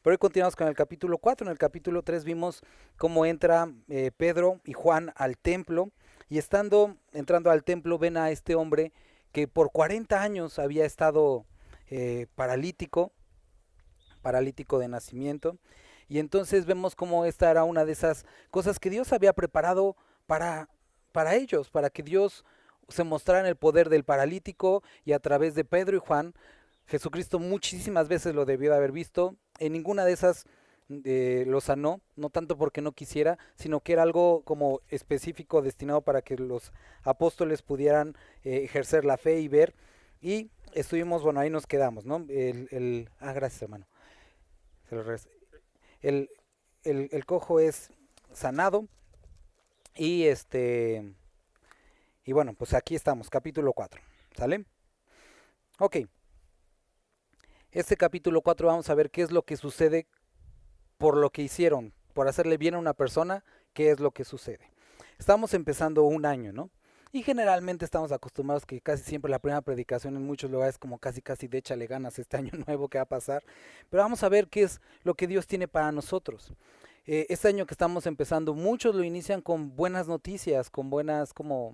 Pero hoy continuamos con el capítulo 4. En el capítulo 3 vimos cómo entra Pedro y Juan al templo. Y entrando al templo, ven a este hombre que por 40 años había estado paralítico de nacimiento. Y entonces vemos cómo esta era una de esas cosas que Dios había preparado para, para ellos, para que Dios se mostrara en el poder del paralítico, y a través de Pedro y Juan, Jesucristo muchísimas veces lo debió de haber visto. En ninguna de esas lo sanó, no tanto porque no quisiera, sino que era algo como específico destinado para que los apóstoles pudieran ejercer la fe y ver. Y estuvimos, bueno, ahí nos quedamos, ¿no? Gracias, hermano. El, el cojo es sanado y y bueno, pues aquí estamos, capítulo 4, ¿sale? Ok, este capítulo 4 vamos a ver qué es lo que sucede por lo que hicieron, por hacerle bien a una persona, qué es lo que sucede. Estamos empezando un año, ¿no? Y generalmente estamos acostumbrados que casi siempre la primera predicación en muchos lugares como casi de échale ganas este año nuevo que va a pasar. Pero vamos a ver qué es lo que Dios tiene para nosotros. Este año que estamos empezando, muchos lo inician con buenas noticias, con buenas como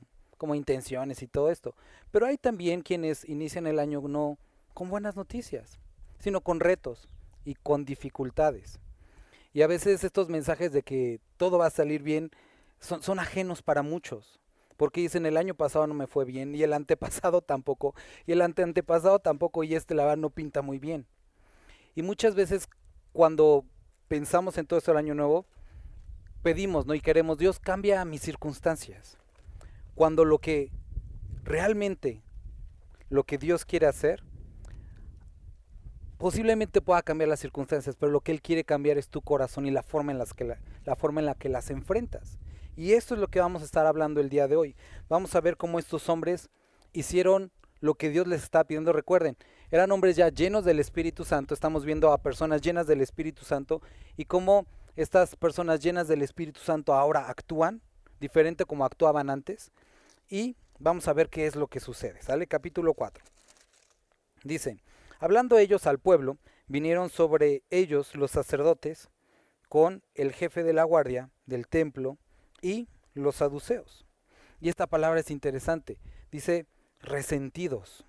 intenciones y todo esto. Pero hay también quienes inician el año no con buenas noticias, sino con retos y con dificultades. Y a veces estos mensajes de que todo va a salir bien son ajenos para muchos. Porque dicen, el año pasado no me fue bien, y el antepasado tampoco, y el antepasado tampoco, y la verdad no pinta muy bien. Y muchas veces cuando pensamos en todo esto del año nuevo, pedimos, ¿no? Y queremos, Dios, cambia mis circunstancias. Cuando lo que realmente, lo que Dios quiere hacer, posiblemente pueda cambiar las circunstancias, pero lo que Él quiere cambiar es tu corazón y la forma en la que las enfrentas. Y esto es lo que vamos a estar hablando el día de hoy. Vamos a ver cómo estos hombres hicieron lo que Dios les estaba pidiendo. Recuerden, eran hombres ya llenos del Espíritu Santo. Estamos viendo a personas llenas del Espíritu Santo y cómo estas personas llenas del Espíritu Santo ahora actúan diferente como actuaban antes. Y vamos a ver qué es lo que sucede. ¿Sale? Capítulo 4. Dice, hablando ellos al pueblo, vinieron sobre ellos los sacerdotes con el jefe de la guardia del templo y los saduceos. Y esta palabra es interesante. Dice, resentidos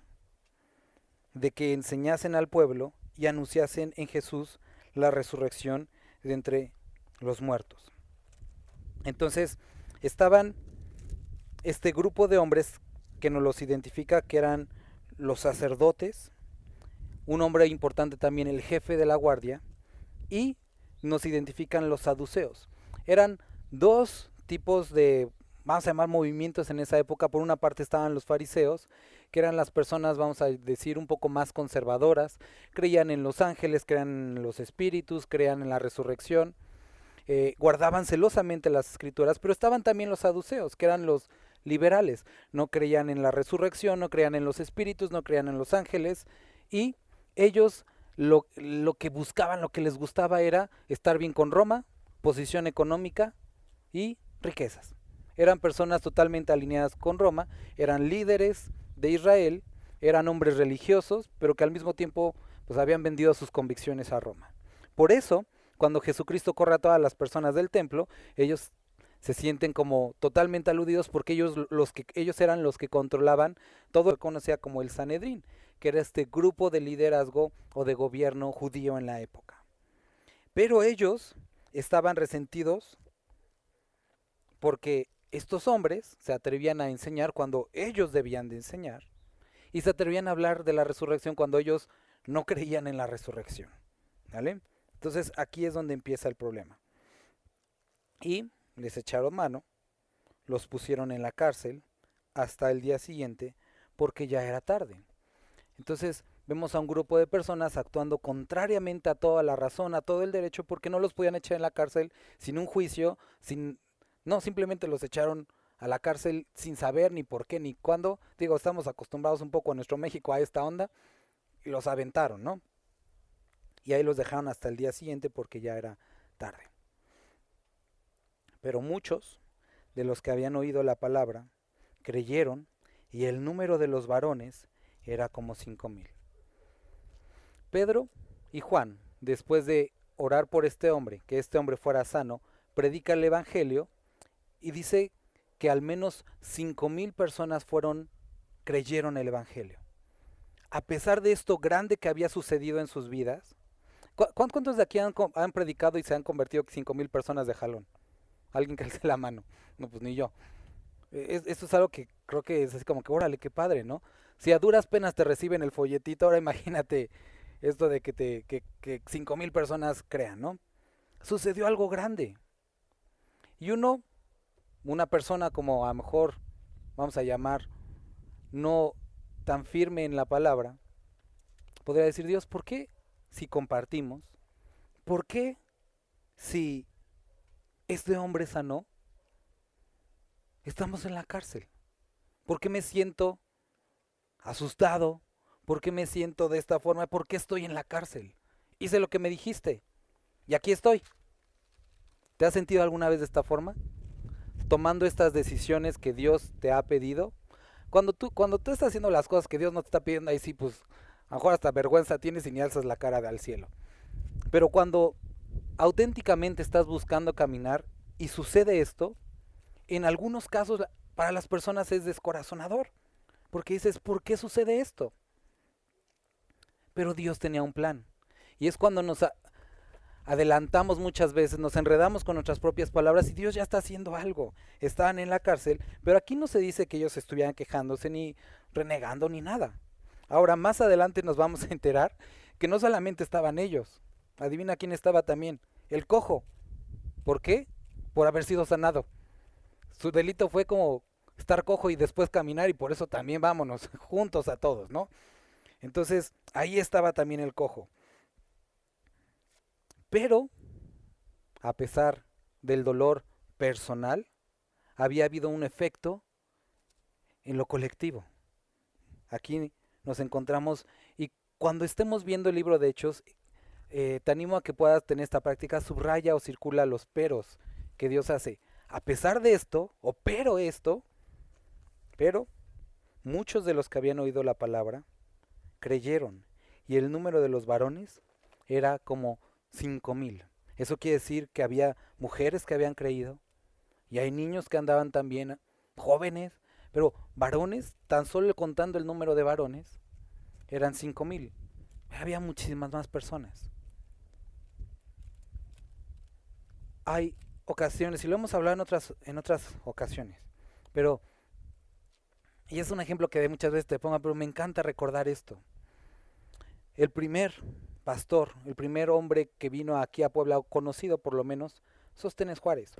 de que enseñasen al pueblo y anunciasen en Jesús la resurrección de entre los muertos. Entonces, estaban este grupo de hombres que nos los identifica, que eran los sacerdotes, un hombre importante también, el jefe de la guardia, y nos identifican los saduceos. Eran dos tipos de, vamos a llamar, movimientos en esa época. Por una parte estaban los fariseos, que eran las personas, vamos a decir, un poco más conservadoras, creían en los ángeles, creían en los espíritus, creían en la resurrección, guardaban celosamente las escrituras. Pero estaban también los saduceos, que eran los liberales, no creían en la resurrección, no creían en los espíritus, no creían en los ángeles, y ellos lo que buscaban, lo que les gustaba era estar bien con Roma, posición económica y riquezas. Eran personas totalmente alineadas con Roma, eran líderes de Israel, eran hombres religiosos, pero que al mismo tiempo pues habían vendido sus convicciones a Roma. Por eso, cuando Jesucristo corre a todas las personas del templo, ellos se sienten como totalmente aludidos, porque ellos eran los que controlaban todo lo que conocía como el Sanedrín, que era este grupo de liderazgo o de gobierno judío en la época. Pero ellos estaban resentidos porque estos hombres se atrevían a enseñar cuando ellos debían de enseñar, y se atrevían a hablar de la resurrección cuando ellos no creían en la resurrección. ¿Vale? Entonces aquí es donde empieza el problema. Y les echaron mano, los pusieron en la cárcel hasta el día siguiente, porque ya era tarde. Entonces vemos a un grupo de personas actuando contrariamente a toda la razón, a todo el derecho, porque no los podían echar en la cárcel sin un juicio, no, simplemente los echaron a la cárcel sin saber ni por qué ni cuándo. Digo, estamos acostumbrados un poco en nuestro México a esta onda, y los aventaron, ¿no? Y ahí los dejaron hasta el día siguiente porque ya era tarde. Pero muchos de los que habían oído la palabra creyeron, y el número de los varones era como 5,000. Pedro y Juan, después de orar por este hombre, que este hombre fuera sano, predica el evangelio y dice que al menos 5,000 personas creyeron el evangelio. A pesar de esto grande que había sucedido en sus vidas, ¿cuántos de aquí han predicado y se han convertido 5,000 personas de jalón? Alguien que alce la mano. No, pues ni yo. Esto es algo que creo que es así como que, órale, qué padre, ¿no? Si a duras penas te reciben el folletito, ahora imagínate esto de que 5,000 personas crean, ¿no? Sucedió algo grande. Y una persona como a lo mejor, vamos a llamar, no tan firme en la palabra, podría decir, Dios, ¿por qué si compartimos? ¿Por qué si este hombre sanó? Estamos en la cárcel. ¿Por qué me siento asustado? ¿Por qué me siento de esta forma? ¿Por qué estoy en la cárcel? Hice lo que me dijiste y aquí estoy. ¿Te has sentido alguna vez de esta forma? Tomando estas decisiones que Dios te ha pedido. Cuando tú estás haciendo las cosas que Dios no te está pidiendo, ahí sí, pues, a lo mejor hasta vergüenza tienes y ni alzas la cara al cielo. Pero cuando auténticamente estás buscando caminar y sucede esto, en algunos casos para las personas es descorazonador. Porque dices, ¿por qué sucede esto? Pero Dios tenía un plan. Y es cuando nos adelantamos muchas veces, nos enredamos con nuestras propias palabras y Dios ya está haciendo algo. Estaban en la cárcel, pero aquí no se dice que ellos estuvieran quejándose ni renegando ni nada. Ahora, más adelante nos vamos a enterar que no solamente estaban ellos. Adivina quién estaba también. El cojo. ¿Por qué? Por haber sido sanado. Su delito fue como estar cojo y después caminar y por eso también vámonos juntos a todos, ¿no? Entonces, ahí estaba también el cojo. Pero, a pesar del dolor personal, había habido un efecto en lo colectivo. Aquí nos encontramos y cuando estemos viendo el libro de Hechos, te animo a que puedas tener esta práctica, subraya o circula los peros que Dios hace. A pesar de esto, pero muchos de los que habían oído la palabra creyeron y el número de los varones era como 5,000. Eso quiere decir que había mujeres que habían creído y hay niños que andaban también, jóvenes, pero varones, tan solo contando el número de varones, eran 5,000. Había muchísimas más personas. Hay ocasiones, y lo hemos hablado en otras ocasiones, pero, y es un ejemplo que de muchas veces te pongo, pero me encanta recordar esto. El primer pastor, el primer hombre que vino aquí a Puebla, conocido por lo menos, Sóstenes Juárez,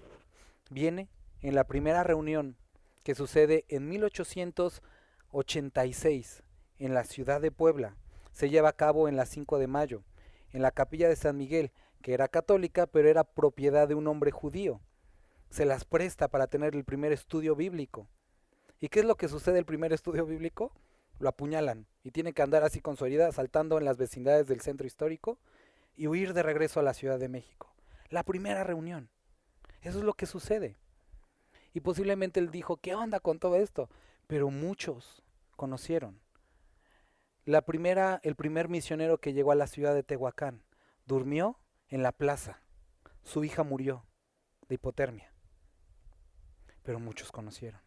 viene en la primera reunión que sucede en 1886 en la ciudad de Puebla. Se lleva a cabo en la 5 de mayo, en la capilla de San Miguel, que era católica, pero era propiedad de un hombre judío. Se las presta para tener el primer estudio bíblico. ¿Y qué es lo que sucede el primer estudio bíblico? Lo apuñalan y tiene que andar así con su herida saltando en las vecindades del centro histórico y huir de regreso a la Ciudad de México. La primera reunión. Eso es lo que sucede. Y posiblemente él dijo, ¿qué onda con todo esto? Pero muchos conocieron. El primer misionero que llegó a la ciudad de Tehuacán durmió en la plaza. Su hija murió de hipotermia. Pero muchos conocieron.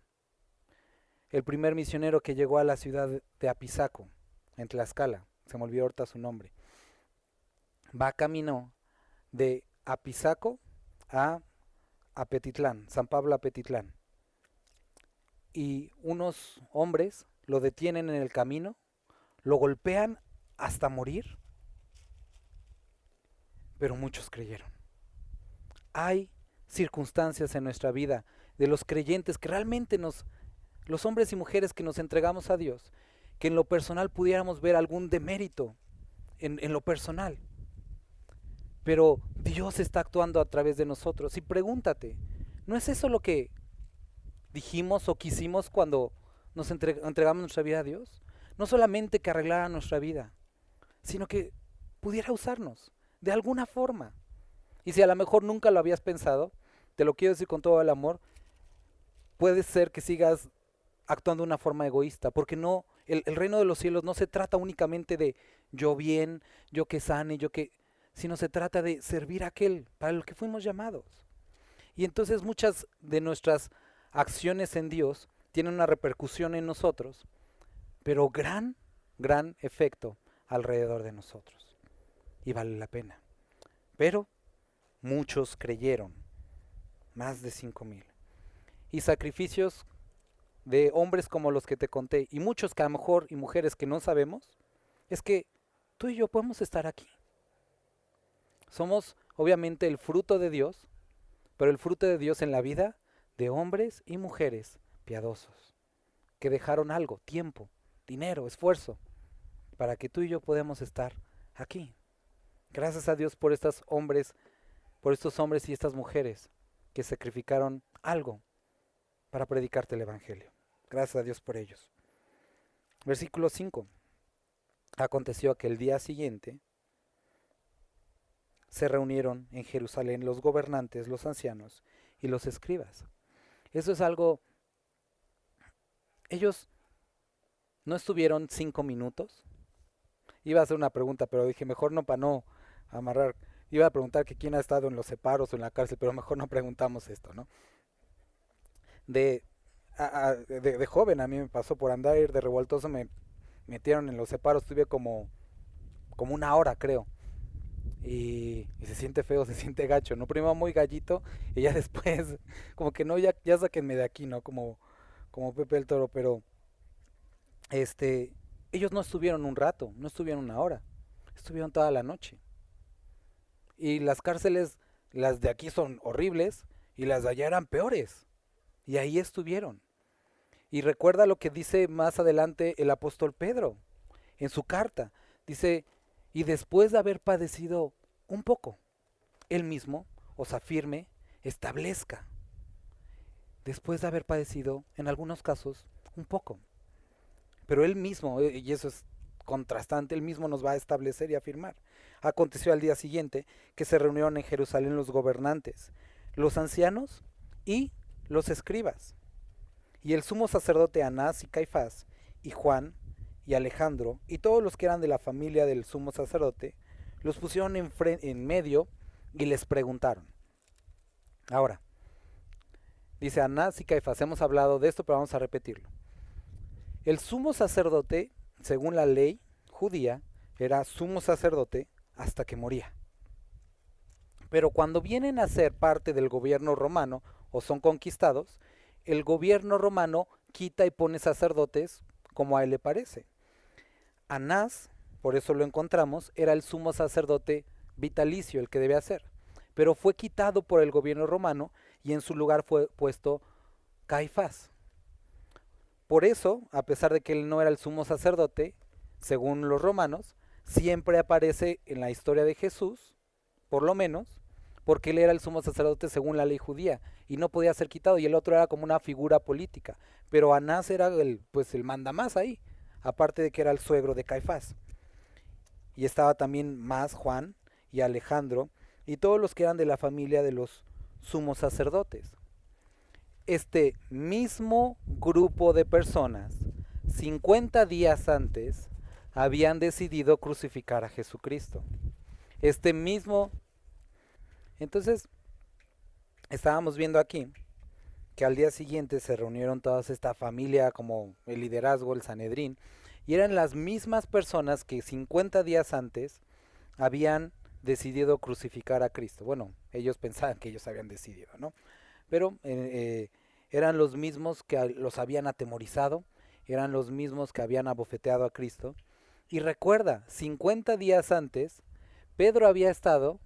El primer misionero que llegó a la ciudad de Apizaco, en Tlaxcala, se me olvidó ahorita su nombre, va camino de Apizaco a Apetitlán, San Pablo Apetitlán. Y unos hombres lo detienen en el camino, lo golpean hasta morir, pero muchos creyeron. Hay circunstancias en nuestra vida de los creyentes que realmente los hombres y mujeres que nos entregamos a Dios, que en lo personal pudiéramos ver algún demérito en lo personal. Pero Dios está actuando a través de nosotros. Y pregúntate, ¿no es eso lo que dijimos o quisimos cuando nos entregamos nuestra vida a Dios? No solamente que arreglara nuestra vida, sino que pudiera usarnos de alguna forma. Y si a lo mejor nunca lo habías pensado, te lo quiero decir con todo el amor, puede ser que sigas actuando de una forma egoísta, porque no El reino de los cielos no se trata únicamente de yo bien, yo que sane, sino se trata de servir a aquel para el que fuimos llamados. Y entonces muchas de nuestras acciones en Dios tienen una repercusión en nosotros, pero gran efecto alrededor de nosotros. Y vale la pena. Pero muchos creyeron, más de 5,000. Y sacrificios de hombres como los que te conté, y muchos que a lo mejor, y mujeres que no sabemos, es que tú y yo podemos estar aquí. Somos obviamente el fruto de Dios, pero el fruto de Dios en la vida de hombres y mujeres piadosos, que dejaron algo, tiempo, dinero, esfuerzo, para que tú y yo podamos estar aquí. Gracias a Dios por estos hombres y estas mujeres que sacrificaron algo para predicarte el Evangelio. Gracias a Dios por ellos. Versículo 5. Aconteció que el día siguiente se reunieron en Jerusalén los gobernantes, los ancianos y los escribas. Eso es algo. Ellos no estuvieron 5 minutos. Iba a hacer una pregunta, pero dije mejor no, para no amarrar. Iba a preguntar que quién ha estado en los separos o en la cárcel, pero mejor no preguntamos esto, ¿no? De joven a mí me pasó por andar de revoltoso, me metieron en los separos, estuve como 1 hora creo. Y se siente feo, se siente gacho, ¿no? Primero muy gallito y ya después como que no, ya sáquenme de aquí, ¿no? Como Pepe el Toro, pero ellos no estuvieron un rato, no estuvieron 1 hora, estuvieron toda la noche. Y las cárceles, las de aquí son horribles y las de allá eran peores. Y ahí estuvieron. Y recuerda lo que dice más adelante el apóstol Pedro en su carta. Dice, y después de haber padecido un poco, él mismo os afirme, establezca. Después de haber padecido, en algunos casos, un poco. Pero él mismo, y eso es contrastante, él mismo nos va a establecer y afirmar. Aconteció al día siguiente que se reunieron en Jerusalén los gobernantes, los ancianos y los escribas. Y el sumo sacerdote Anás y Caifás, y Juan, y Alejandro, y todos los que eran de la familia del sumo sacerdote, los pusieron en medio y les preguntaron. Ahora, dice Anás y Caifás, hemos hablado de esto, pero vamos a repetirlo. El sumo sacerdote, según la ley judía, era sumo sacerdote hasta que moría. Pero cuando vienen a ser parte del gobierno romano o son conquistados, el gobierno romano quita y pone sacerdotes como a él le parece. Anás, por eso lo encontramos, era el sumo sacerdote vitalicio, el que debe hacer. Pero fue quitado por el gobierno romano y en su lugar fue puesto Caifás. Por eso, a pesar de que él no era el sumo sacerdote, según los romanos, siempre aparece en la historia de Jesús, por lo menos, porque él era el sumo sacerdote según la ley judía y no podía ser quitado, y el otro era como una figura política. Pero Anás era el mandamás ahí, aparte de que era el suegro de Caifás. Y estaba también más Juan y Alejandro y todos los que eran de la familia de los sumos sacerdotes. Este mismo grupo de personas, 50 días antes, habían decidido crucificar a Jesucristo. Entonces, estábamos viendo aquí que al día siguiente se reunieron toda esta familia, como el liderazgo, el Sanedrín, y eran las mismas personas que 50 días antes habían decidido crucificar a Cristo. Bueno, ellos pensaban que ellos habían decidido, ¿no? Pero eran los mismos que los habían atemorizado, eran los mismos que habían abofeteado a Cristo. Y recuerda, 50 días antes, Pedro había estado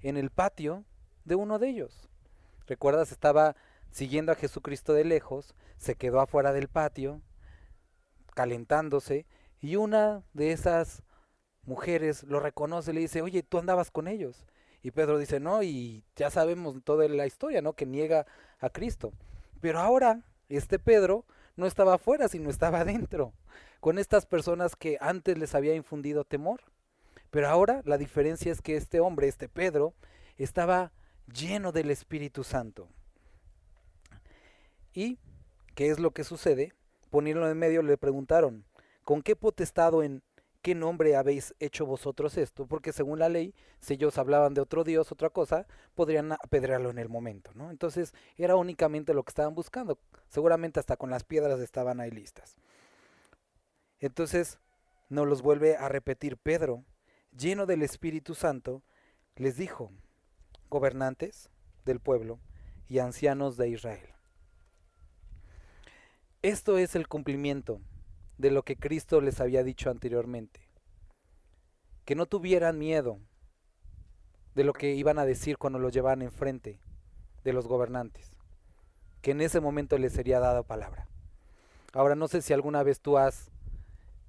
en el patio de uno de ellos. ¿Recuerdas? Estaba siguiendo a Jesucristo de lejos, se quedó afuera del patio, calentándose, y una de esas mujeres lo reconoce y le dice, oye, tú andabas con ellos. Y Pedro dice, no, y ya sabemos toda la historia, ¿no? Que niega a Cristo. Pero ahora, Pedro no estaba afuera, sino estaba adentro, con estas personas que antes les había infundido temor. Pero ahora la diferencia es que este hombre, Pedro, estaba lleno del Espíritu Santo. ¿Y qué es lo que sucede? Poniéndolo en medio le preguntaron, ¿con qué potestad o en qué nombre habéis hecho vosotros esto? Porque según la ley, si ellos hablaban de otro Dios, otra cosa, podrían apedrearlo en el momento, ¿no? Entonces era únicamente lo que estaban buscando. Seguramente hasta con las piedras estaban ahí listas. Entonces nos los vuelve a repetir Pedro, lleno del Espíritu Santo, les dijo: gobernantes del pueblo y ancianos de Israel. Esto es el cumplimiento de lo que Cristo les había dicho anteriormente. Que no tuvieran miedo de lo que iban a decir cuando los llevaban enfrente de los gobernantes. Que en ese momento les sería dada palabra. Ahora no sé si alguna vez tú has,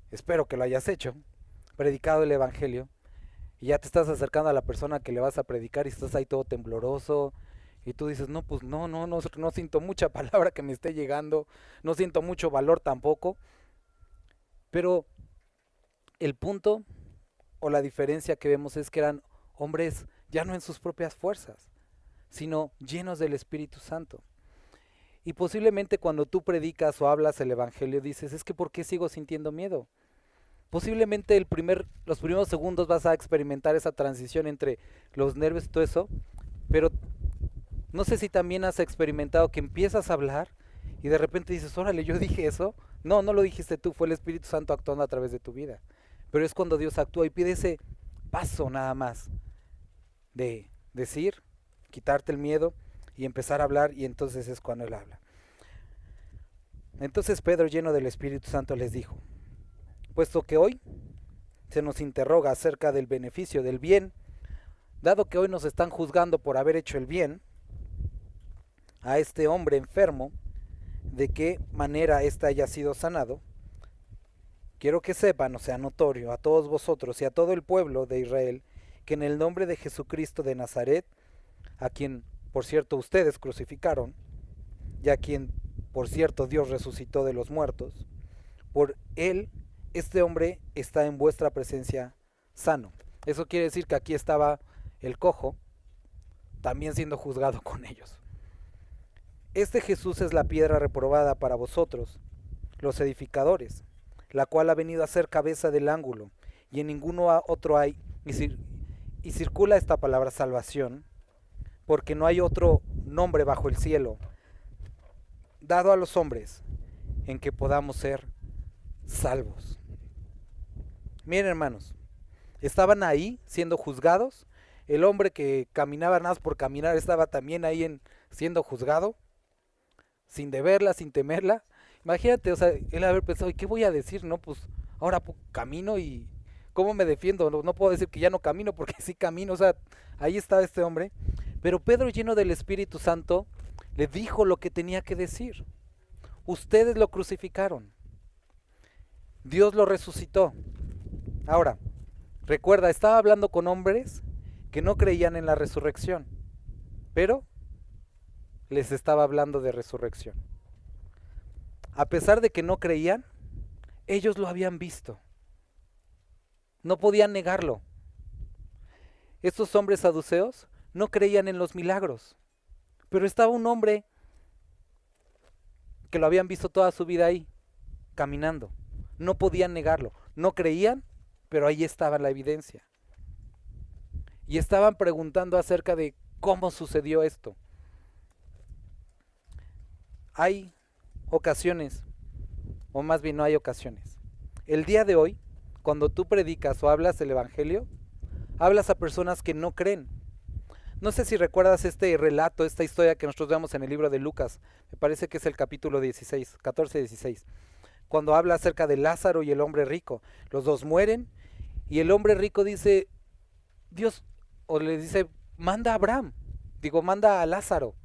espero que lo hayas hecho, predicado el Evangelio y ya te estás acercando a la persona que le vas a predicar y estás ahí todo tembloroso y tú dices, no, pues no siento mucha palabra que me esté llegando, no siento mucho valor tampoco, pero el punto o la diferencia que vemos es que eran hombres ya no en sus propias fuerzas, sino llenos del Espíritu Santo. Y posiblemente cuando tú predicas o hablas el Evangelio dices, es que ¿por qué sigo sintiendo miedo? Posiblemente los primeros segundos vas a experimentar esa transición entre los nervios y todo eso, pero no sé si también has experimentado que empiezas a hablar y de repente dices, órale, yo dije eso. No, no lo dijiste tú, fue el Espíritu Santo actuando a través de tu vida. Pero es cuando Dios actúa y pide ese paso nada más de decir, quitarte el miedo y empezar a hablar, y entonces es cuando Él habla. Entonces Pedro, lleno del Espíritu Santo, les dijo: puesto que hoy se nos interroga acerca del beneficio del bien, dado que hoy nos están juzgando por haber hecho el bien a este hombre enfermo, de qué manera éste haya sido sanado, quiero que sepan, o sea, notorio a todos vosotros y a todo el pueblo de Israel, que en el nombre de Jesucristo de Nazaret, a quien, por cierto, ustedes crucificaron, y a quien, por cierto, Dios resucitó de los muertos, por él, este hombre está en vuestra presencia sano. Eso quiere decir que aquí estaba el cojo, también siendo juzgado con ellos. Este Jesús es la piedra reprobada para vosotros, los edificadores, la cual ha venido a ser cabeza del ángulo, y en ninguno otro hay, y circula esta palabra salvación, porque no hay otro nombre bajo el cielo dado a los hombres en que podamos ser salvos. Miren, hermanos, estaban ahí siendo juzgados. El hombre que caminaba nada más por caminar estaba también ahí siendo juzgado, sin deberla, sin temerla. Imagínate, o sea, él haber pensado, ¿y qué voy a decir? No, pues ahora camino y ¿cómo me defiendo? No puedo decir que ya no camino porque sí camino, o sea, ahí estaba este hombre. Pero Pedro, lleno del Espíritu Santo, le dijo lo que tenía que decir. Ustedes lo crucificaron. Dios lo resucitó. Ahora, recuerda, estaba hablando con hombres que no creían en la resurrección, pero les estaba hablando de resurrección. A pesar de que no creían, ellos lo habían visto. No podían negarlo. Estos hombres saduceos no creían en los milagros, pero estaba un hombre que lo habían visto toda su vida ahí, caminando. No podían negarlo. No creían, pero ahí estaba la evidencia. Y estaban preguntando acerca de cómo sucedió esto. Hay ocasiones, o más bien no hay ocasiones. El día de hoy, cuando tú predicas o hablas el Evangelio, hablas a personas que no creen. No sé si recuerdas este relato, esta historia que nosotros vemos en el libro de Lucas, me parece que es el capítulo 16, 14-16, cuando habla acerca de Lázaro y el hombre rico. Los dos mueren y el hombre rico dice, Dios, o le dice, manda a Lázaro,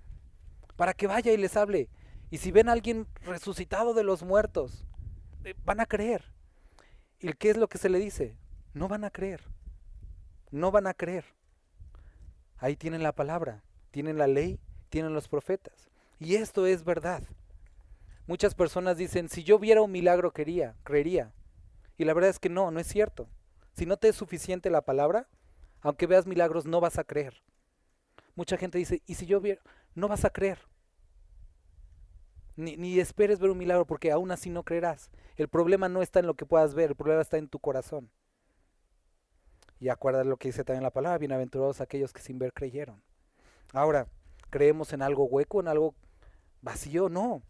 para que vaya y les hable. Y si ven a alguien resucitado de los muertos, van a creer. ¿Y qué es lo que se le dice? No van a creer. No van a creer. Ahí tienen la palabra, tienen la ley, tienen los profetas. Y esto es verdad. Muchas personas dicen, si yo viera un milagro creería. Y la verdad es que no es cierto. Si no te es suficiente la palabra, aunque veas milagros, no vas a creer. Mucha gente dice, ¿y si yo viera? No vas a creer. Ni esperes ver un milagro porque aún así no creerás. El problema no está en lo que puedas ver, el problema está en tu corazón. Y acuérdate lo que dice también la palabra, bienaventurados aquellos que sin ver creyeron. Ahora, ¿creemos en algo hueco, en algo vacío? No.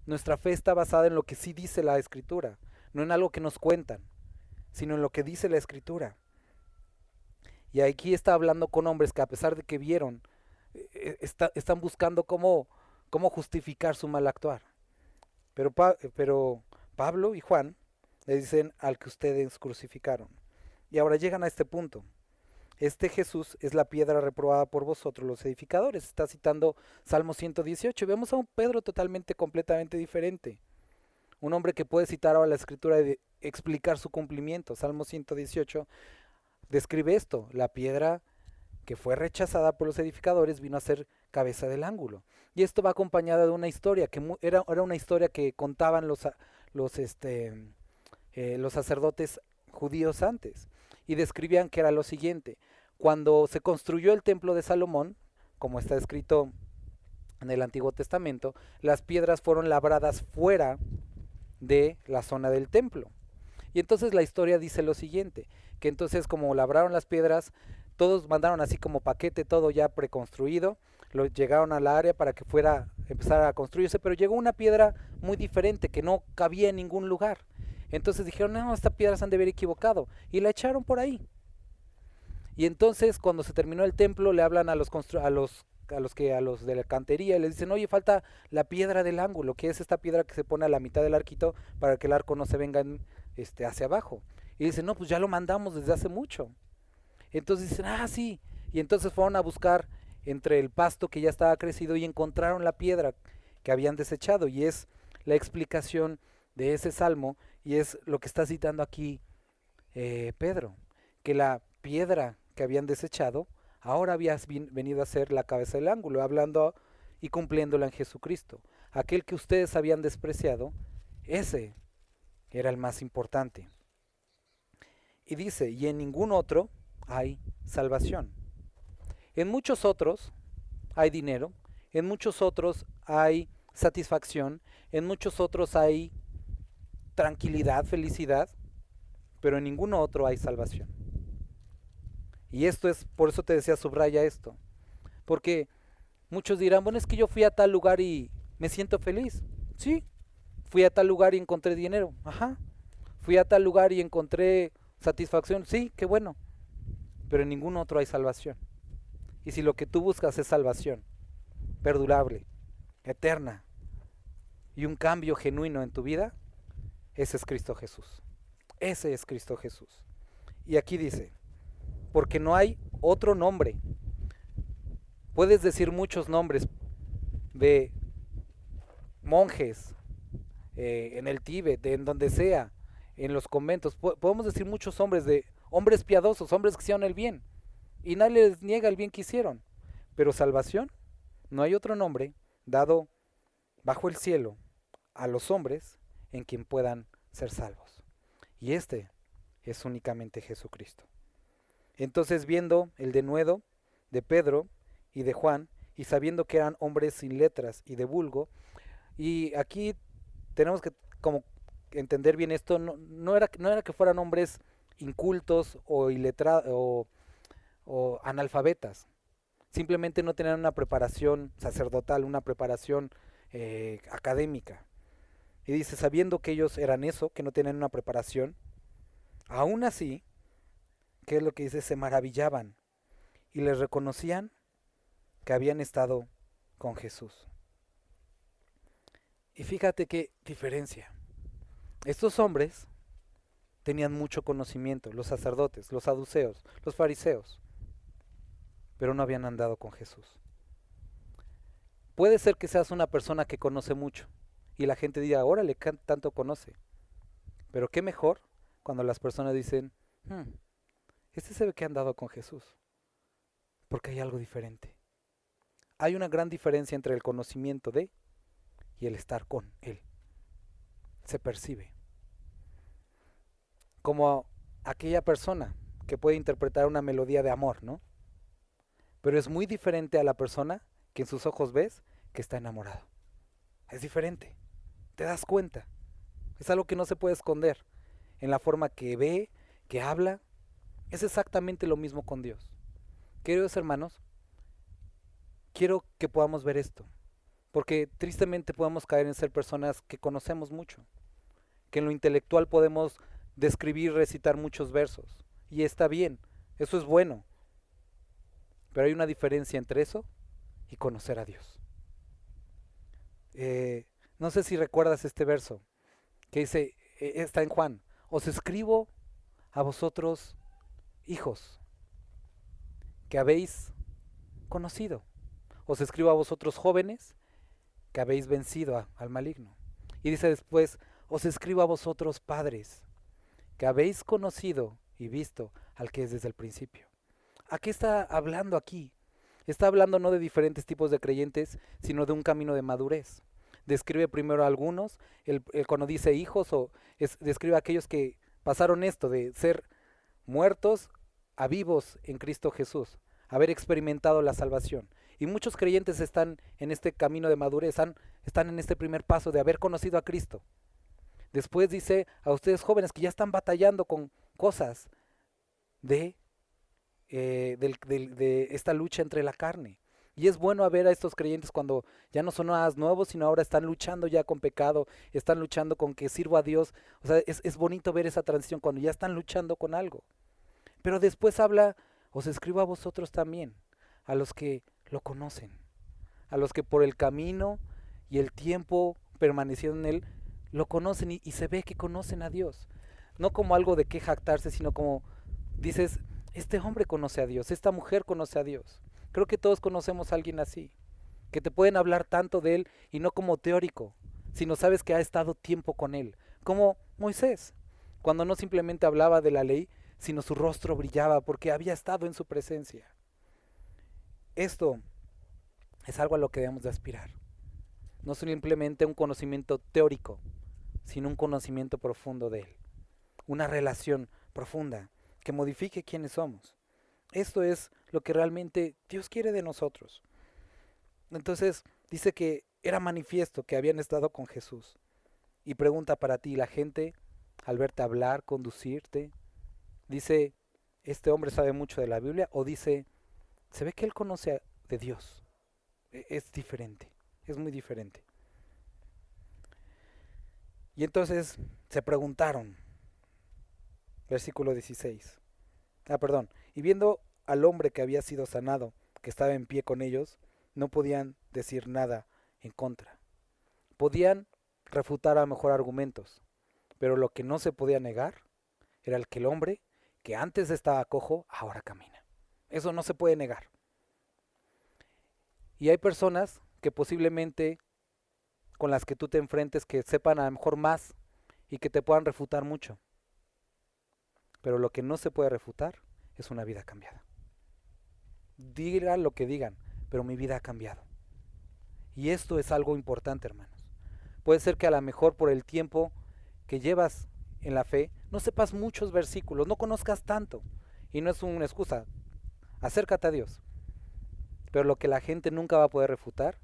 Nuestra fe está basada en lo que sí dice la Escritura, no en algo que nos cuentan, sino en lo que dice la Escritura. Y aquí está hablando con hombres que a pesar de que vieron, están buscando cómo justificar su mal actuar. Pero Pablo y Juan le dicen al que ustedes crucificaron. Y ahora llegan a este punto. Este Jesús es la piedra reprobada por vosotros los edificadores. Está citando Salmo 118. Vemos a un Pedro totalmente, completamente diferente. Un hombre que puede citar ahora la escritura y explicar su cumplimiento. Salmo 118 describe esto. La piedra que fue rechazada por los edificadores vino a ser cabeza del ángulo. Y esto va acompañada de una historia, que era una historia que contaban los sacerdotes judíos antes. Y describían que era lo siguiente. Cuando se construyó el templo de Salomón, como está escrito en el Antiguo Testamento, las piedras fueron labradas fuera de la zona del templo. Y entonces la historia dice lo siguiente, que entonces como labraron las piedras, todos mandaron así como paquete, todo ya preconstruido, lo llegaron a la área para que empezara a construirse, pero llegó una piedra muy diferente que no cabía en ningún lugar. Entonces dijeron, no, esta piedra se han de haber equivocado, y la echaron por ahí. Y entonces cuando se terminó el templo le hablan a los de la cantería y les dicen, oye, falta la piedra del ángulo, que es esta piedra que se pone a la mitad del arquito para que el arco no se venga hacia abajo. Y dicen, no, pues ya lo mandamos desde hace mucho. Entonces dicen, ah, sí. Y entonces fueron a buscar entre el pasto que ya estaba crecido y encontraron la piedra que habían desechado. Y es la explicación de ese salmo y es lo que está citando aquí Pedro, que la piedra que habían desechado ahora había venido a ser la cabeza del ángulo, hablando y cumpliéndola en Jesucristo. Aquel que ustedes habían despreciado, ese era el más importante. Y dice, y en ningún otro hay salvación. En muchos otros hay dinero, en muchos otros hay satisfacción, en muchos otros hay tranquilidad, felicidad, pero en ningún otro hay salvación. Y esto es, por eso te decía, subraya esto. Porque muchos dirán, bueno, es que yo fui a tal lugar y me siento feliz. Sí, fui a tal lugar y encontré dinero. Ajá. Fui a tal lugar y encontré satisfacción. Sí, qué bueno. Pero en ningún otro hay salvación. Y si lo que tú buscas es salvación, perdurable, eterna, y un cambio genuino en tu vida, ese es Cristo Jesús. Ese es Cristo Jesús. Y aquí dice, porque no hay otro nombre. Puedes decir muchos nombres de monjes en el Tíbet, en donde sea, en los conventos. Podemos decir muchos hombres hombres piadosos, hombres que hicieron el bien. Y nadie les niega el bien que hicieron. Pero salvación, no hay otro nombre dado bajo el cielo a los hombres en quien puedan ser salvos. Y este es únicamente Jesucristo. Entonces, viendo el denuedo de Pedro y de Juan, y sabiendo que eran hombres sin letras y de vulgo, y aquí tenemos que como entender bien esto, no era que fueran hombres incultos o iletrados o analfabetas, simplemente no tenían una preparación sacerdotal, una preparación académica. Y dice, sabiendo que ellos eran eso, que no tenían una preparación, aún así, ¿qué es lo que dice? Se maravillaban y les reconocían que habían estado con Jesús. Y fíjate qué diferencia. Estos hombres tenían mucho conocimiento, los sacerdotes, los saduceos, los fariseos, pero no habían andado con Jesús. Puede ser que seas una persona que conoce mucho y la gente diga, órale, tanto conoce. Pero qué mejor cuando las personas dicen, este se ve que ha andado con Jesús, porque hay algo diferente. Hay una gran diferencia entre el conocimiento de y el estar con Él. Se percibe. Como aquella persona que puede interpretar una melodía de amor, ¿no? Pero es muy diferente a la persona que en sus ojos ves que está enamorado. Es diferente. ¿Te das cuenta? Es algo que no se puede esconder. En la forma que ve, que habla, es exactamente lo mismo con Dios. Queridos hermanos, quiero que podamos ver esto, porque tristemente podemos caer en ser personas que conocemos mucho, que en lo intelectual podemos describir, recitar muchos versos, y está bien, eso es bueno, pero hay una diferencia entre eso y conocer a Dios. No sé si recuerdas este verso que dice, está en Juan, os escribo a vosotros, hijos, que habéis conocido. Os escribo a vosotros, jóvenes, que habéis vencido al maligno. Y dice después, os escribo a vosotros, padres, que habéis conocido y visto al que es desde el principio. ¿A qué está hablando aquí? Está hablando no de diferentes tipos de creyentes, sino de un camino de madurez. Describe primero a algunos, cuando dice hijos, describe a aquellos que pasaron esto de ser muertos a vivos en Cristo Jesús, haber experimentado la salvación. Y muchos creyentes están en este camino de madurez, están en este primer paso de haber conocido a Cristo. Después dice a ustedes jóvenes que ya están batallando con cosas de esta lucha entre la carne. Y es bueno ver a estos creyentes cuando ya no son nada nuevos, sino ahora están luchando ya con pecado, están luchando con que sirva a Dios. O sea, es bonito ver esa transición cuando ya están luchando con algo. Pero después habla, os escribo a vosotros también, a los que lo conocen, a los que por el camino y el tiempo permaneciendo en él, lo conocen y se ve que conocen a Dios. No como algo de que jactarse, sino como dices, este hombre conoce a Dios, esta mujer conoce a Dios. Creo que todos conocemos a alguien así, que te pueden hablar tanto de él y no como teórico, sino sabes que ha estado tiempo con él, como Moisés, cuando no simplemente hablaba de la ley, sino su rostro brillaba porque había estado en su presencia. Esto es algo a lo que debemos de aspirar. No simplemente un conocimiento teórico, sino un conocimiento profundo de él. Una relación profunda que modifique quiénes somos. Esto es lo que realmente Dios quiere de nosotros. Entonces dice que era manifiesto que habían estado con Jesús. Y pregunta para ti, la gente al verte hablar, conducirte, dice, este hombre sabe mucho de la Biblia, o dice, se ve que él conoce de Dios. Es diferente, es muy diferente. Y entonces se preguntaron, versículo 16. Y viendo al hombre que había sido sanado, que estaba en pie con ellos, no podían decir nada en contra. Podían refutar a lo mejor argumentos, pero lo que no se podía negar era el que el hombre que antes estaba cojo, ahora camina. Eso no se puede negar. Y hay personas que posiblemente con las que tú te enfrentes que sepan a lo mejor más y que te puedan refutar mucho. Pero lo que no se puede refutar es una vida cambiada. Digan lo que digan, pero mi vida ha cambiado. Y esto es algo importante, hermanos. Puede ser que a lo mejor por el tiempo que llevas en la fe, no sepas muchos versículos, no conozcas tanto. Y no es una excusa. Acércate a Dios. Pero lo que la gente nunca va a poder refutar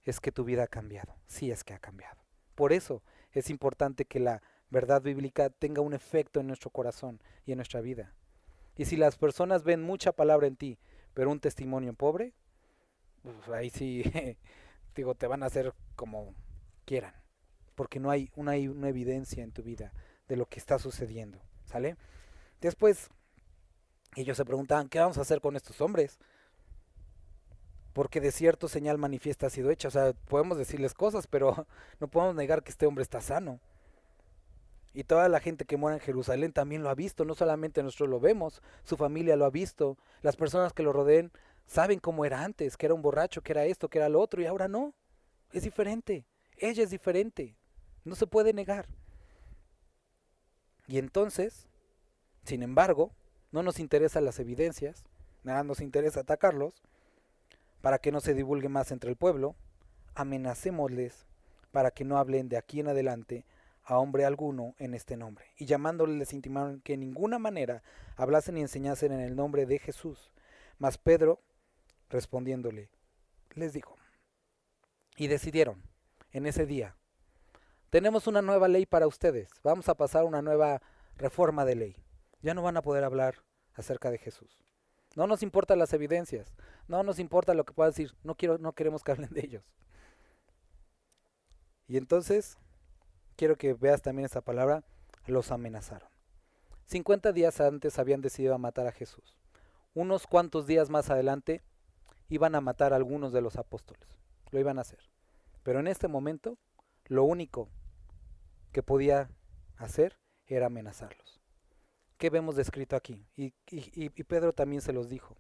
es que tu vida ha cambiado. Sí es que ha cambiado. Por eso es importante que la verdad bíblica tenga un efecto en nuestro corazón y en nuestra vida. Y si las personas ven mucha palabra en ti, pero un testimonio pobre, pues ahí sí, digo, te van a hacer como quieran. Porque no hay una evidencia en tu vida de lo que está sucediendo. ¿Sale? Después, ellos se preguntaban, ¿qué vamos a hacer con estos hombres? Porque de cierto señal manifiesta ha sido hecha. O sea, podemos decirles cosas, pero no podemos negar que este hombre está sano. Y toda la gente que mora en Jerusalén también lo ha visto, no solamente nosotros lo vemos, su familia lo ha visto, las personas que lo rodeen saben cómo era antes, que era un borracho, que era esto, que era lo otro, y ahora no, es diferente, ella es diferente, no se puede negar. Y entonces, sin embargo, no nos interesan las evidencias, nada nos interesa atacarlos, para que no se divulgue más entre el pueblo, amenacémosles para que no hablen de aquí en adelante a hombre alguno en este nombre. Y llamándoles les intimaron que en ninguna manera hablasen y enseñasen en el nombre de Jesús. Mas Pedro, respondiéndole, les dijo, y decidieron en ese día. Tenemos una nueva ley para ustedes. Vamos a pasar una nueva reforma de ley. Ya no van a poder hablar acerca de Jesús. No nos importan las evidencias. No nos importa lo que pueda decir. No queremos que hablen de ellos. Y entonces, quiero que veas también esa palabra, los amenazaron. 50 días antes habían decidido matar a Jesús. Unos cuantos días más adelante iban a matar a algunos de los apóstoles. Lo iban a hacer. Pero en este momento, lo único que podía hacer era amenazarlos. ¿Qué vemos descrito aquí? Y Pedro también se los dijo.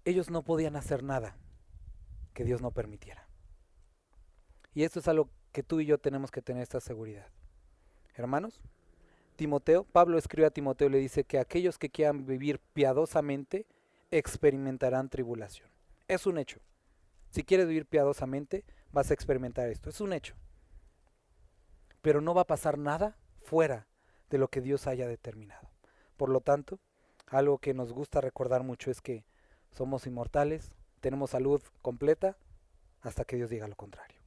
Ellos no podían hacer nada que Dios no permitiera. Y esto es algo que tú y yo tenemos que tener esta seguridad. Hermanos, Pablo escribe a Timoteo y le dice que aquellos que quieran vivir piadosamente experimentarán tribulación. Es un hecho. Si quieres vivir piadosamente, vas a experimentar esto. Es un hecho. Pero no va a pasar nada fuera de lo que Dios haya determinado. Por lo tanto, algo que nos gusta recordar mucho es que somos inmortales, tenemos salud completa hasta que Dios diga lo contrario.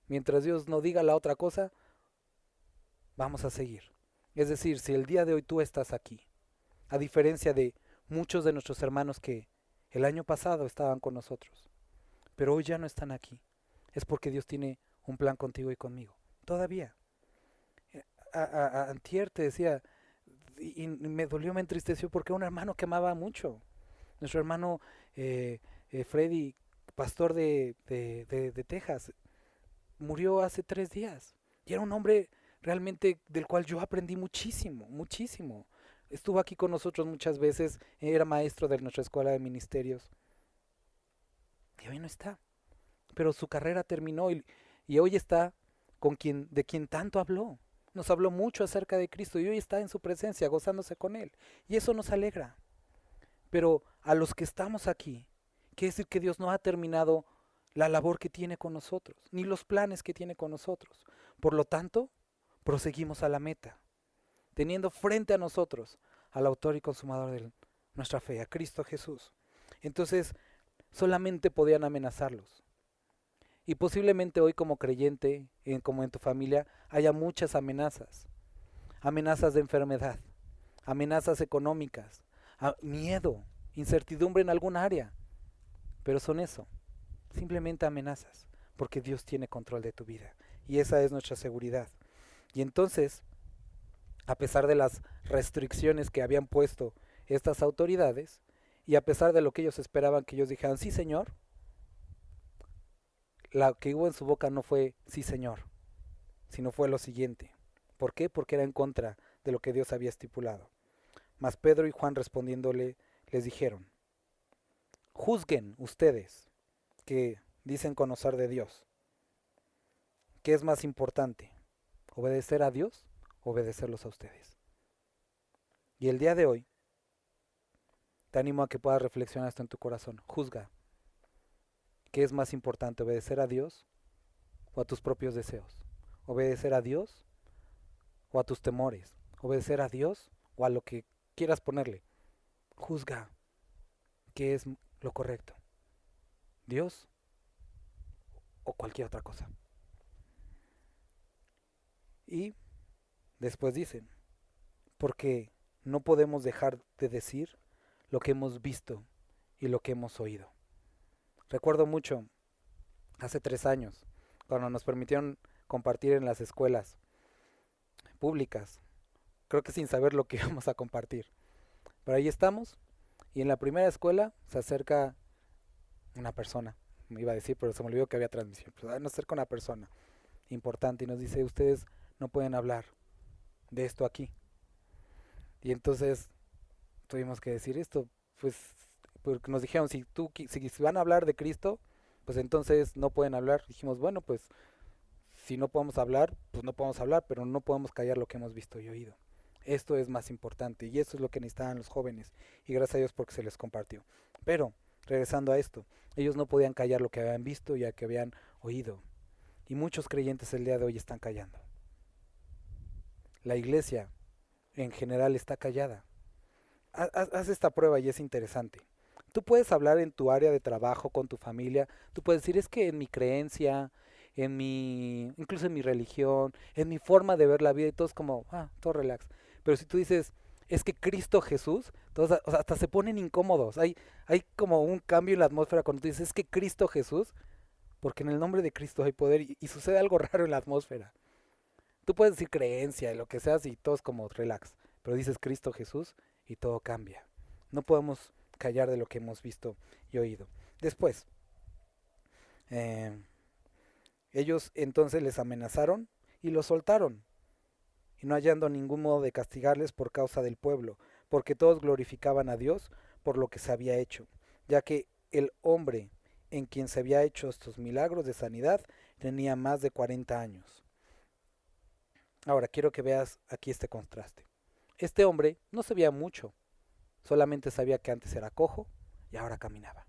Mientras Dios no diga la otra cosa, vamos a seguir. Es decir, si el día de hoy tú estás aquí, a diferencia de muchos de nuestros hermanos que el año pasado estaban con nosotros, pero hoy ya no están aquí, es porque Dios tiene un plan contigo y conmigo. Todavía. Antier te decía, y me dolió, me entristeció porque era un hermano que amaba mucho. Nuestro hermano Freddy, pastor de Texas, murió hace 3 días. Y era un hombre realmente del cual yo aprendí muchísimo, muchísimo. Estuvo aquí con nosotros muchas veces, era maestro de nuestra escuela de ministerios. Y hoy no está. Pero su carrera terminó y hoy está de quien tanto habló. Nos habló mucho acerca de Cristo y hoy está en su presencia, gozándose con Él. Y eso nos alegra. Pero a los que estamos aquí, quiere decir que Dios no ha terminado la labor que tiene con nosotros, ni los planes que tiene con nosotros. Por lo tanto, proseguimos a la meta, teniendo frente a nosotros al autor y consumador de nuestra fe, a Cristo Jesús. Entonces, solamente podían amenazarlos. Y posiblemente hoy como creyente, como en tu familia, haya muchas amenazas. Amenazas de enfermedad, amenazas económicas, miedo, incertidumbre en algún área. Pero son eso, simplemente amenazas, porque Dios tiene control de tu vida. Y esa es nuestra seguridad. Y entonces, a pesar de las restricciones que habían puesto estas autoridades, y a pesar de lo que ellos esperaban que ellos dijeran, sí Señor, lo que hubo en su boca no fue sí Señor, sino fue lo siguiente. ¿Por qué? Porque era en contra de lo que Dios había estipulado. Mas Pedro y Juan respondiéndole les dijeron, juzguen ustedes que dicen conocer de Dios. ¿Qué es más importante? ¿Obedecer a Dios o obedecerlos a ustedes? Y el día de hoy te animo a que puedas reflexionar esto en tu corazón. Juzga. ¿Qué es más importante? ¿Obedecer a Dios o a tus propios deseos? ¿Obedecer a Dios o a tus temores? ¿Obedecer a Dios o a lo que quieras ponerle? Juzga. ¿Qué es lo correcto? ¿Dios o cualquier otra cosa? Y después dicen, porque no podemos dejar de decir lo que hemos visto y lo que hemos oído. Recuerdo mucho, hace 3 años, cuando nos permitieron compartir en las escuelas públicas, creo que sin saber lo que íbamos a compartir. Pero ahí estamos, y en la primera escuela se acerca una persona, me iba a decir, pero se me olvidó que había transmisión. Pero nos acerca una persona importante y nos dice, ustedes no pueden hablar de esto aquí. Y entonces tuvimos que decir esto, pues porque nos dijeron, si van a hablar de Cristo, pues entonces no pueden hablar. Dijimos, bueno, pues si no podemos hablar, pues no podemos hablar, pero no podemos callar lo que hemos visto y oído. Esto es más importante y esto es lo que necesitaban los jóvenes y gracias a Dios porque se les compartió. Pero, regresando a esto, ellos no podían callar lo que habían visto y a que habían oído. Y muchos creyentes el día de hoy están callando. La iglesia en general está callada. Haz esta prueba y es interesante. Tú puedes hablar en tu área de trabajo, con tu familia, tú puedes decir, es que en mi creencia, incluso en mi religión, en mi forma de ver la vida, y todo es como, todo relax. Pero si tú dices, es que Cristo Jesús, todos, o sea, hasta se ponen incómodos. Hay como un cambio en la atmósfera cuando tú dices, es que Cristo Jesús, porque en el nombre de Cristo hay poder y sucede algo raro en la atmósfera. Tú puedes decir creencia y lo que seas y todo es como relax, pero dices Cristo Jesús y todo cambia. No podemos callar de lo que hemos visto y oído. Después, eh, ellos entonces les amenazaron y los soltaron, y no hallando ningún modo de castigarles por causa del pueblo, porque todos glorificaban a Dios por lo que se había hecho, ya que el hombre en quien se había hecho estos milagros de sanidad tenía más de 40 años. Ahora quiero que veas aquí este contraste. Este hombre no sabía mucho, solamente sabía que antes era cojo y ahora caminaba.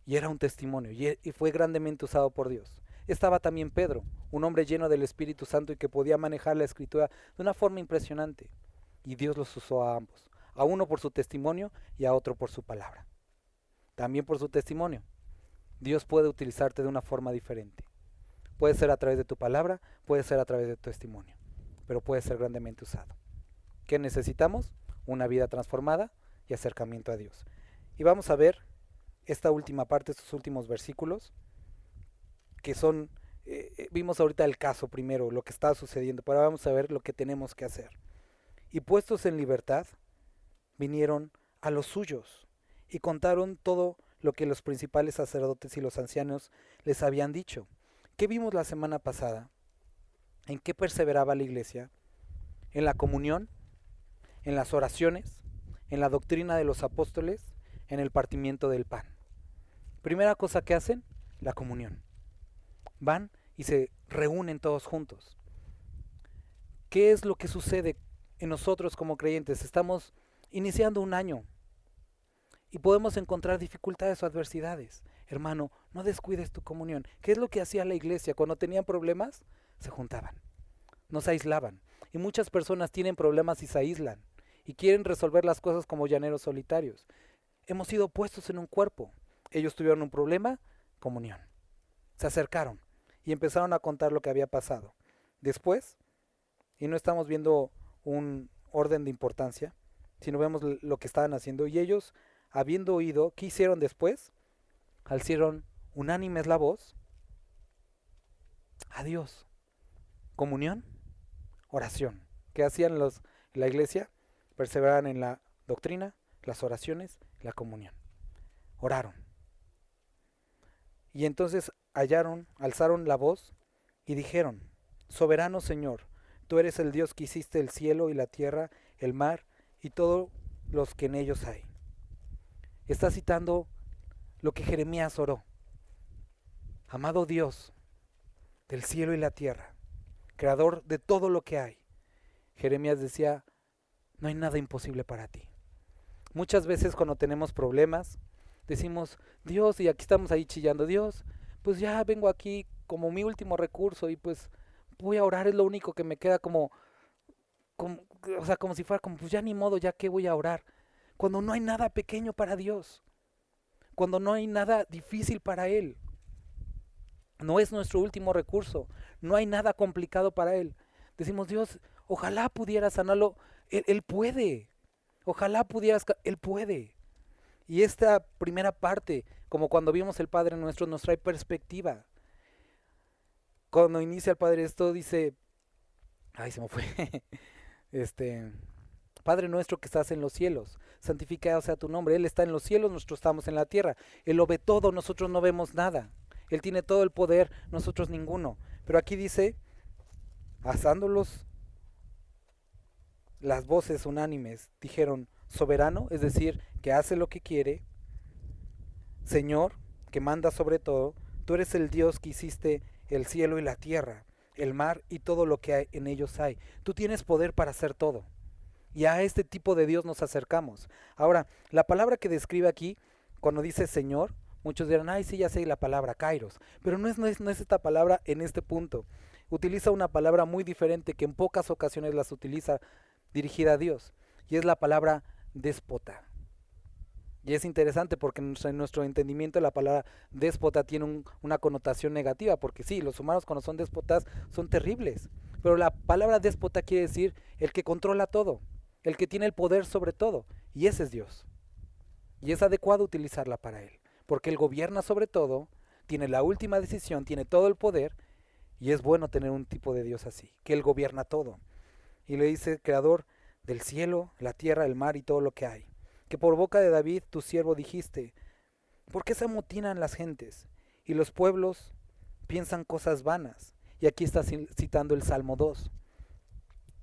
Y era un testimonio y fue grandemente usado por Dios. Estaba también Pedro, un hombre lleno del Espíritu Santo y que podía manejar la escritura de una forma impresionante. Y Dios los usó a ambos, a uno por su testimonio y a otro por su palabra. También por su testimonio. Dios puede utilizarte de una forma diferente. Puede ser a través de tu palabra, puede ser a través de tu testimonio, pero puede ser grandemente usado. ¿Qué necesitamos? Una vida transformada y acercamiento a Dios. Y vamos a ver esta última parte, estos últimos versículos, que son, vimos ahorita el caso primero, lo que está sucediendo, pero ahora vamos a ver lo que tenemos que hacer. Y puestos en libertad, vinieron a los suyos y contaron todo lo que los principales sacerdotes y los ancianos les habían dicho. ¿Qué vimos la semana pasada? ¿En qué perseveraba la iglesia? En la comunión, en las oraciones, en la doctrina de los apóstoles, en el partimiento del pan. Primera cosa que hacen, la comunión. Van y se reúnen todos juntos. ¿Qué es lo que sucede en nosotros como creyentes? Estamos iniciando un año y podemos encontrar dificultades o adversidades. Hermano, no descuides tu comunión. ¿Qué es lo que hacía la iglesia? Cuando tenían problemas, se juntaban, no se aislaban. Y muchas personas tienen problemas y se aíslan y quieren resolver las cosas como llaneros solitarios. Hemos sido puestos en un cuerpo. Ellos tuvieron un problema, comunión. Se acercaron y empezaron a contar lo que había pasado. Después, y no estamos viendo un orden de importancia, sino vemos lo que estaban haciendo. Y ellos, habiendo oído, ¿qué hicieron después? Alzaron unánimes la voz a Dios. Comunión, oración. ¿Qué hacían la iglesia? Perseveraban en la doctrina, las oraciones, la comunión. Oraron. Y entonces alzaron la voz y dijeron: Soberano Señor, tú eres el Dios que hiciste el cielo y la tierra, el mar y todos los que en ellos hay. Está citando lo que Jeremías oró. Amado Dios del cielo y la tierra, creador de todo lo que hay. Jeremías decía: no hay nada imposible para ti. Muchas veces cuando tenemos problemas, decimos: Dios, y aquí estamos ahí chillando, Dios, pues ya vengo aquí como mi último recurso y pues voy a orar, es lo único que me queda, como o sea, como si fuera como, pues ya ni modo, ya que voy a orar. Cuando no hay nada pequeño para Dios, cuando no hay nada difícil para Él, no es nuestro último recurso, no hay nada complicado para Él. Decimos: Dios, ojalá pudiera sanarlo, Él puede, ojalá pudieras, Él puede. Y esta primera parte, como cuando vimos el Padre Nuestro, nos trae perspectiva. Cuando inicia el Padre esto dice, se me fue, Padre Nuestro que estás en los cielos, santificado sea tu nombre. Él está en los cielos, nosotros estamos en la tierra. Él lo ve todo, nosotros no vemos nada. Él tiene todo el poder, nosotros ninguno. Pero aquí dice, alzándolos las voces unánimes, dijeron: soberano, es decir, que hace lo que quiere, Señor, que manda sobre todo, tú eres el Dios que hiciste el cielo y la tierra, el mar y todo lo que en ellos hay. Tú tienes poder para hacer todo. Y a este tipo de Dios nos acercamos. Ahora, la palabra que describe aquí, cuando dice Señor, muchos dirán: sí, ya sé la palabra Kairos. Pero no es esta palabra en este punto. Utiliza una palabra muy diferente que en pocas ocasiones las utiliza dirigida a Dios. Y es la palabra déspota. Y es interesante porque en nuestro entendimiento la palabra déspota tiene una connotación negativa, porque sí, los humanos cuando son déspotas son terribles, pero la palabra déspota quiere decir el que controla todo, el que tiene el poder sobre todo, y ese es Dios. Y es adecuado utilizarla para Él, porque Él gobierna sobre todo, tiene la última decisión, tiene todo el poder, y es bueno tener un tipo de Dios así, que Él gobierna todo. Y le dice, creador del cielo, la tierra, el mar y todo lo que hay, que por boca de David tu siervo dijiste, ¿por qué se amotinan las gentes y los pueblos piensan cosas vanas? Y aquí está citando el Salmo 2.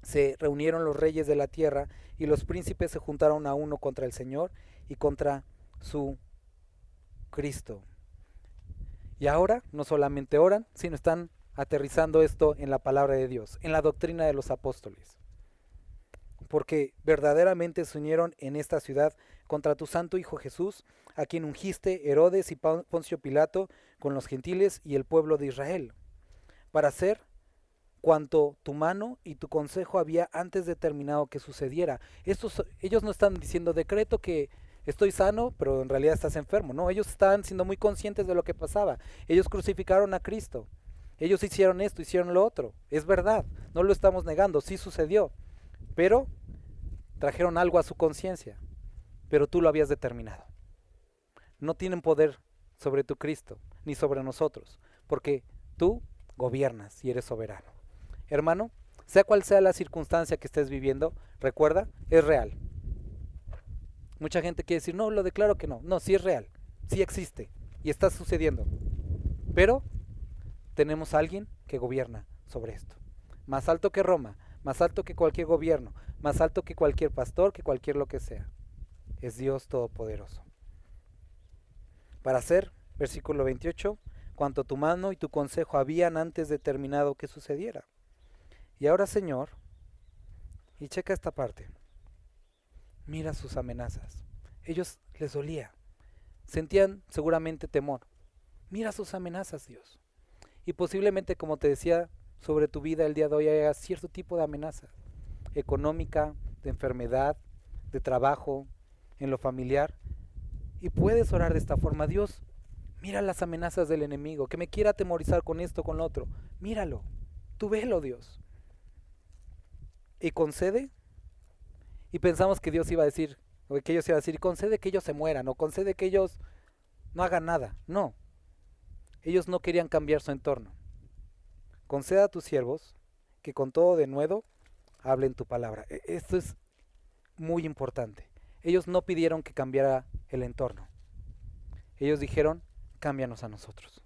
Se reunieron los reyes de la tierra y los príncipes se juntaron a uno contra el Señor y contra su Cristo. Y ahora no solamente oran, sino están aterrizando esto en la palabra de Dios, en la doctrina de los apóstoles. Porque verdaderamente se unieron en esta ciudad contra tu santo Hijo Jesús, a quien ungiste Herodes y Poncio Pilato con los gentiles y el pueblo de Israel, para hacer cuanto tu mano y tu consejo había antes determinado que sucediera. Ellos no están diciendo decreto que estoy sano, pero en realidad estás enfermo. No, ellos estaban siendo muy conscientes de lo que pasaba. Ellos crucificaron a Cristo. Ellos hicieron esto, hicieron lo otro. Es verdad, no lo estamos negando, sí sucedió. Pero trajeron algo a su conciencia, pero tú lo habías determinado. No tienen poder sobre tu Cristo, ni sobre nosotros, porque tú gobiernas y eres soberano. Hermano, sea cual sea la circunstancia que estés viviendo, recuerda, es real. Mucha gente quiere decir, no, lo declaro que no. No, sí es real, sí existe y está sucediendo. Pero tenemos a alguien que gobierna sobre esto. Más alto que Roma, más alto que cualquier gobierno, más alto que cualquier pastor, que cualquier lo que sea. Es Dios Todopoderoso. Para hacer, versículo 28, cuanto tu mano y tu consejo habían antes determinado que sucediera. Y ahora, Señor, y checa esta parte, mira sus amenazas. Ellos les dolía, sentían seguramente temor. Mira sus amenazas, Dios. Y posiblemente, como te decía, sobre tu vida el día de hoy haya cierto tipo de amenaza económica, de enfermedad, de trabajo, en lo familiar. Y puedes orar de esta forma, Dios, mira las amenazas del enemigo, que me quiera atemorizar con esto, con lo otro. Míralo, tú velo, Dios. Y concede, y pensamos que Dios iba a decir, o que ellos iban a decir, concede que ellos se mueran, o concede que ellos no hagan nada. No, ellos no querían cambiar su entorno. Conceda a tus siervos que con todo denuedo hablen tu palabra. Esto es muy importante. Ellos no pidieron que cambiara el entorno. Ellos dijeron, cámbianos a nosotros.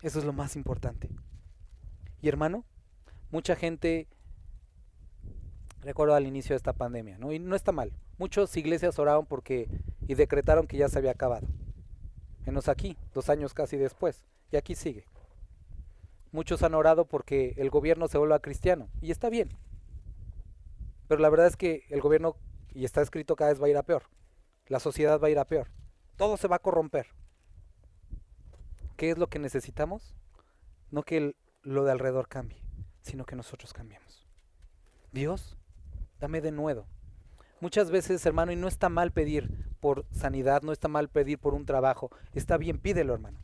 Eso es lo más importante. Y hermano, mucha gente, recuerdo al inicio de esta pandemia, ¿no? Y no está mal. Muchas iglesias oraron y decretaron que ya se había acabado. Menos aquí, 2 años casi después. Y aquí sigue. Muchos han orado porque el gobierno se vuelva cristiano. Y está bien. Pero la verdad es que el gobierno, y está escrito, cada vez va a ir a peor. La sociedad va a ir a peor. Todo se va a corromper. ¿Qué es lo que necesitamos? No que lo de alrededor cambie, sino que nosotros cambiemos. Dios, dame de nuevo. Muchas veces, hermano, y no está mal pedir por sanidad, no está mal pedir por un trabajo. Está bien, pídelo, hermano.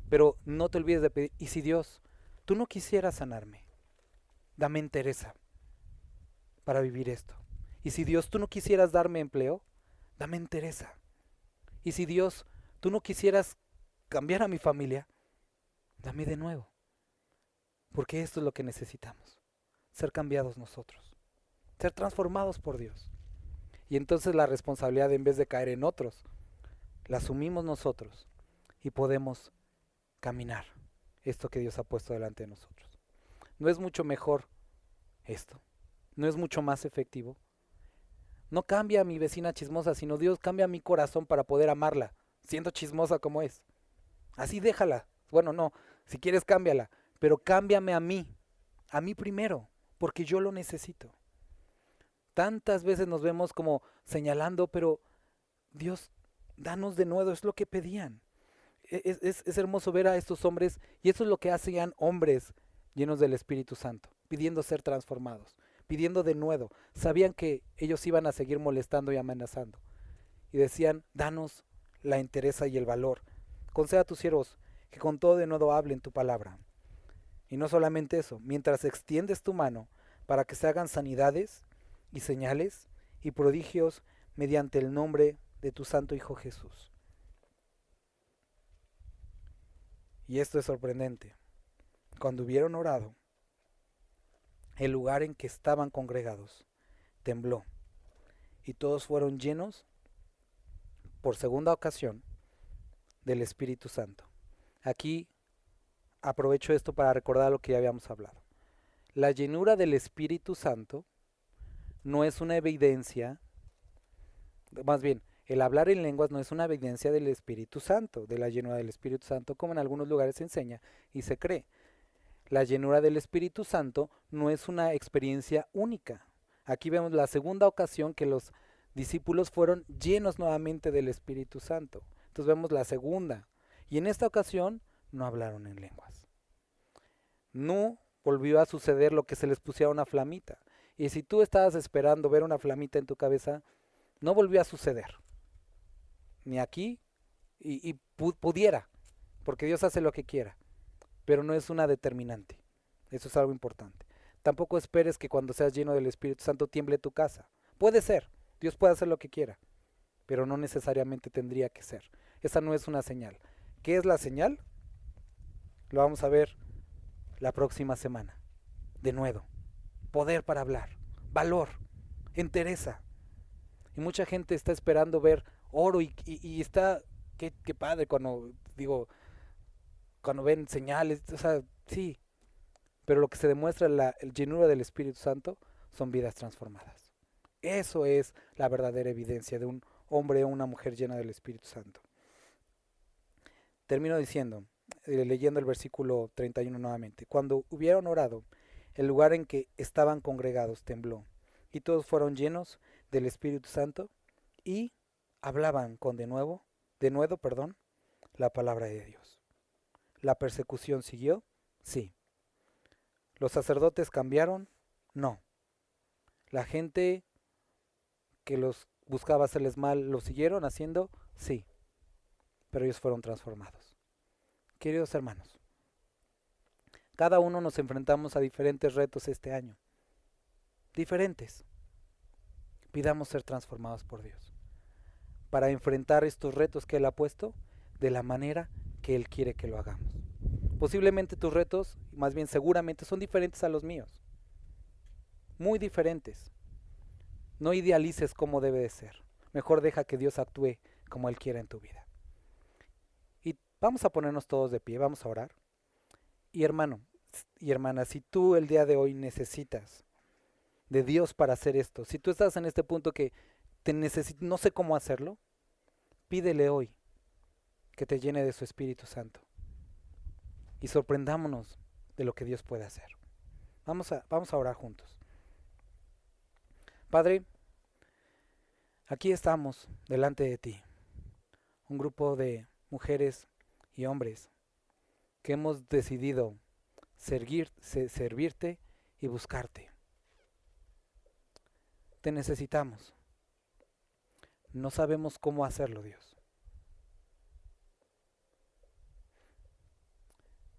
Pero no te olvides de pedir. Y si Dios, tú no quisieras sanarme, dame entereza para vivir esto. Y si Dios, tú no quisieras darme empleo, dame entereza. Y si Dios, tú no quisieras cambiar a mi familia, dame de nuevo. Porque esto es lo que necesitamos. Ser cambiados nosotros. Ser transformados por Dios. Y entonces la responsabilidad, en vez de caer en otros, la asumimos nosotros y podemos caminar esto que Dios ha puesto delante de nosotros. ¿No es mucho mejor esto? ¿No es mucho más efectivo? No cambia a mi vecina chismosa, sino Dios cambia mi corazón para poder amarla, siendo chismosa como es. Así déjala. Bueno, no, si quieres cámbiala, pero cámbiame a mí primero, porque yo lo necesito. Tantas veces nos vemos como señalando, pero Dios, danos de nuevo, es lo que pedían. Es hermoso ver a estos hombres, y eso es lo que hacían hombres llenos del Espíritu Santo, pidiendo ser transformados, pidiendo de nuevo. Sabían que ellos iban a seguir molestando y amenazando. y decían, danos la entereza y el valor. Conceda a tus siervos que con todo de nuevo hablen tu palabra. Y no solamente eso, mientras extiendes tu mano para que se hagan sanidades y señales y prodigios mediante el nombre de tu santo Hijo Jesús. Y esto es sorprendente. Cuando hubieron orado, el lugar en que estaban congregados tembló, y todos fueron llenos, por segunda ocasión, del Espíritu Santo. Aquí aprovecho esto para recordar lo que ya habíamos hablado. La llenura del Espíritu Santo no es una evidencia, más bien, el hablar en lenguas no es una evidencia del Espíritu Santo, de la llenura del Espíritu Santo, como en algunos lugares se enseña y se cree. La llenura del Espíritu Santo no es una experiencia única. Aquí vemos la segunda ocasión que los discípulos fueron llenos nuevamente del Espíritu Santo. Entonces vemos la segunda. Y en esta ocasión no hablaron en lenguas. No volvió a suceder lo que se les pusiera una flamita. Y si tú estabas esperando ver una flamita en tu cabeza, no volvió a suceder. Ni aquí, y pudiera, porque Dios hace lo que quiera, pero no es una determinante. Eso es algo importante. Tampoco esperes que cuando seas lleno del Espíritu Santo tiemble tu casa. Puede ser, Dios puede hacer lo que quiera, pero no necesariamente tendría que ser. Esa no es una señal. ¿Qué es la señal? Lo vamos a ver la próxima semana. De nuevo, poder para hablar, valor, entereza. Y mucha gente está esperando ver oro y está, qué padre cuando ven señales, o sea, sí, pero lo que se demuestra en la llenura del Espíritu Santo son vidas transformadas. Eso es la verdadera evidencia de un hombre o una mujer llena del Espíritu Santo. Termino diciendo, leyendo el versículo 31 nuevamente. Cuando hubieron orado, el lugar en que estaban congregados tembló, y todos fueron llenos del Espíritu Santo y hablaban con denuedo, la palabra de Dios. ¿La persecución siguió? Sí. ¿Los sacerdotes cambiaron? No. ¿La gente que los buscaba hacerles mal lo siguieron haciendo? Sí. Pero ellos fueron transformados. Queridos hermanos, cada uno nos enfrentamos a diferentes retos este año. Diferentes. Pidamos ser transformados por Dios para enfrentar estos retos que Él ha puesto de la manera que Él quiere que lo hagamos. Posiblemente tus retos, más bien seguramente, son diferentes a los míos. Muy diferentes. No idealices cómo debe de ser. Mejor deja que Dios actúe como Él quiera en tu vida. Y vamos a ponernos todos de pie, vamos a orar. Y hermano y hermana, si tú el día de hoy necesitas de Dios para hacer esto, si tú estás en este punto que no sé cómo hacerlo, pídele hoy que te llene de su Espíritu Santo. Y sorprendámonos de lo que Dios puede hacer. Vamos a orar juntos. Padre, aquí estamos delante de ti, un grupo de mujeres y hombres que hemos decidido servirte y buscarte. Te necesitamos. No sabemos cómo hacerlo, Dios.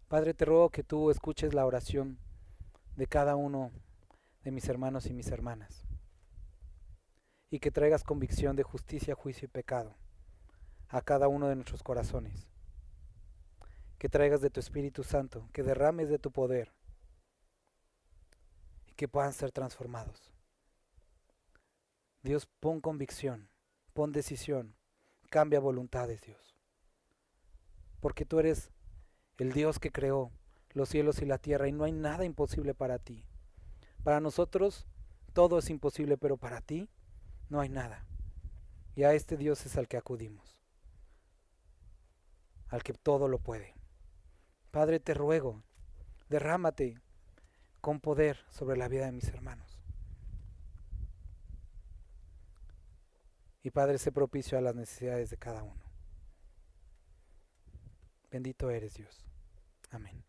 Padre, te ruego que tú escuches la oración de cada uno de mis hermanos y mis hermanas, y que traigas convicción de justicia, juicio y pecado a cada uno de nuestros corazones. Que traigas de tu Espíritu Santo, que derrames de tu poder y que puedan ser transformados. Dios, pon convicción, pon decisión, cambia voluntades, Dios. Porque tú eres el Dios que creó los cielos y la tierra y no hay nada imposible para ti. Para nosotros todo es imposible, pero para ti no hay nada. Y a este Dios es al que acudimos, al que todo lo puede. Padre, te ruego, derrámate con poder sobre la vida de mis hermanos. Y Padre, sé propicio a las necesidades de cada uno. Bendito eres, Dios. Amén.